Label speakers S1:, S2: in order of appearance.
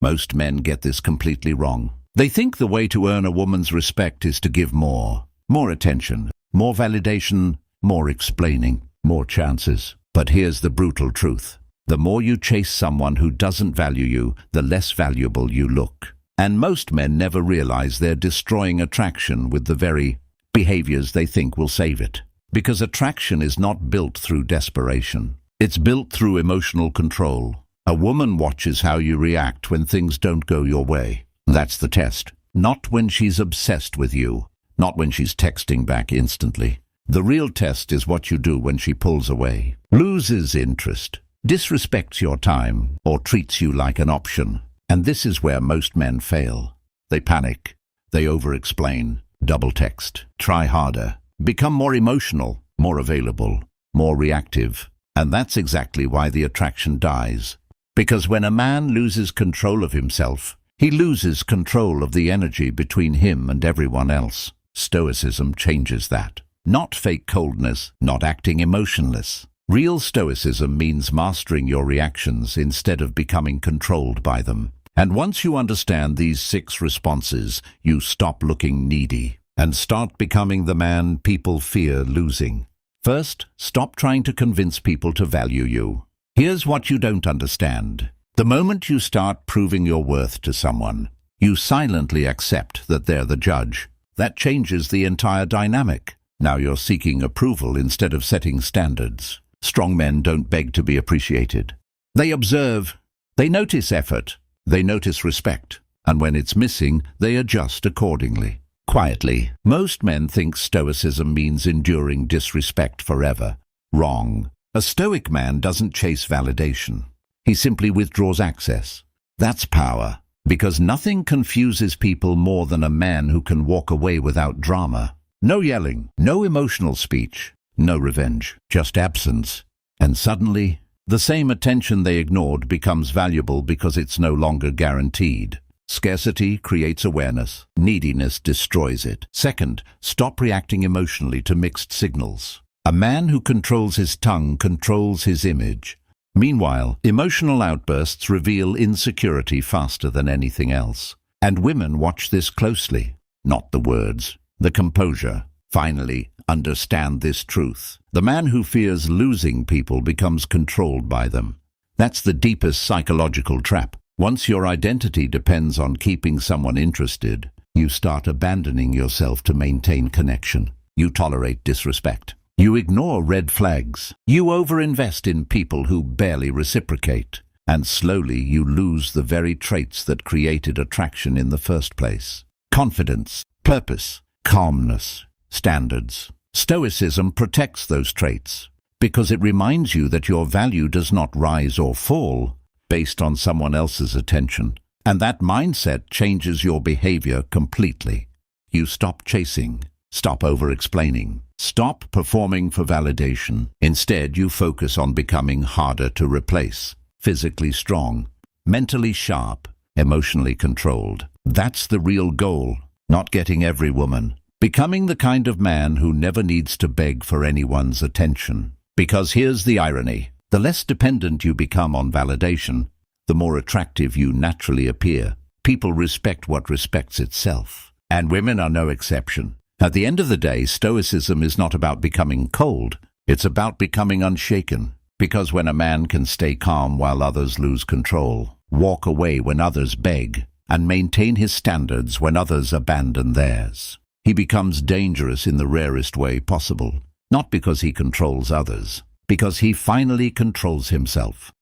S1: Most men get this completely wrong. They think the way to earn a woman's respect is to give more attention, more validation, more explaining, more chances. But here's the brutal truth. The more you chase someone who doesn't value you, the less valuable you look. And most men never realize they're destroying attraction with the very behaviors they think will save it. Because attraction is not built through desperation. It's built through emotional control. A woman watches how you react when things don't go your way. That's the test. Not when she's obsessed with you. Not when she's texting back instantly. The real test is what you do when she pulls away, loses interest, disrespects your time, or treats you like an option. And this is where most men fail. They panic. They over-explain, double-text, try harder, become more emotional, more available, more reactive. And that's exactly why the attraction dies. Because when a man loses control of himself, he loses control of the energy between him and everyone else. Stoicism changes that. Not fake coldness, not acting emotionless. Real Stoicism means mastering your reactions instead of becoming controlled by them. And once you understand these 6 responses, you stop looking needy and start becoming the man people fear losing. First, stop trying to convince people to value you. Here's what you don't understand. The moment you start proving your worth to someone, you silently accept that they're the judge. That changes the entire dynamic. Now you're seeking approval instead of setting standards. Strong men don't beg to be appreciated. They observe. They notice effort. They notice respect. And when it's missing, they adjust accordingly. Quietly, most men think Stoicism means enduring disrespect forever. Wrong. A Stoic man doesn't chase validation. He simply withdraws access. That's power. Because nothing confuses people more than a man who can walk away without drama. No yelling, no emotional speech, no revenge, just absence. And suddenly, the same attention they ignored becomes valuable because it's no longer guaranteed. Scarcity creates awareness. Neediness destroys it. Second, stop reacting emotionally to mixed signals. A man who controls his tongue controls his image. Meanwhile, emotional outbursts reveal insecurity faster than anything else. And women watch this closely. Not the words, the composure. Finally, understand this truth. The man who fears losing people becomes controlled by them. That's the deepest psychological trap. Once your identity depends on keeping someone interested, you start abandoning yourself to maintain connection. You tolerate disrespect. You ignore red flags. You overinvest in people who barely reciprocate. And slowly you lose the very traits that created attraction in the first place. Confidence, purpose, calmness, standards. Stoicism protects those traits because it reminds you that your value does not rise or fall based on someone else's attention. And that mindset changes your behavior completely. You stop chasing, stop over-explaining, stop performing for validation. Instead, you focus on becoming harder to replace, physically strong, mentally sharp, emotionally controlled. That's the real goal, not getting every woman. Becoming the kind of man who never needs to beg for anyone's attention. Because here's the irony. The less dependent you become on validation, the more attractive you naturally appear. People respect what respects itself. And women are no exception. At the end of the day, Stoicism is not about becoming cold. It's about becoming unshaken. Because when a man can stay calm while others lose control, walk away when others beg, and maintain his standards when others abandon theirs, he becomes dangerous in the rarest way possible. Not because he controls others, because he finally controls himself.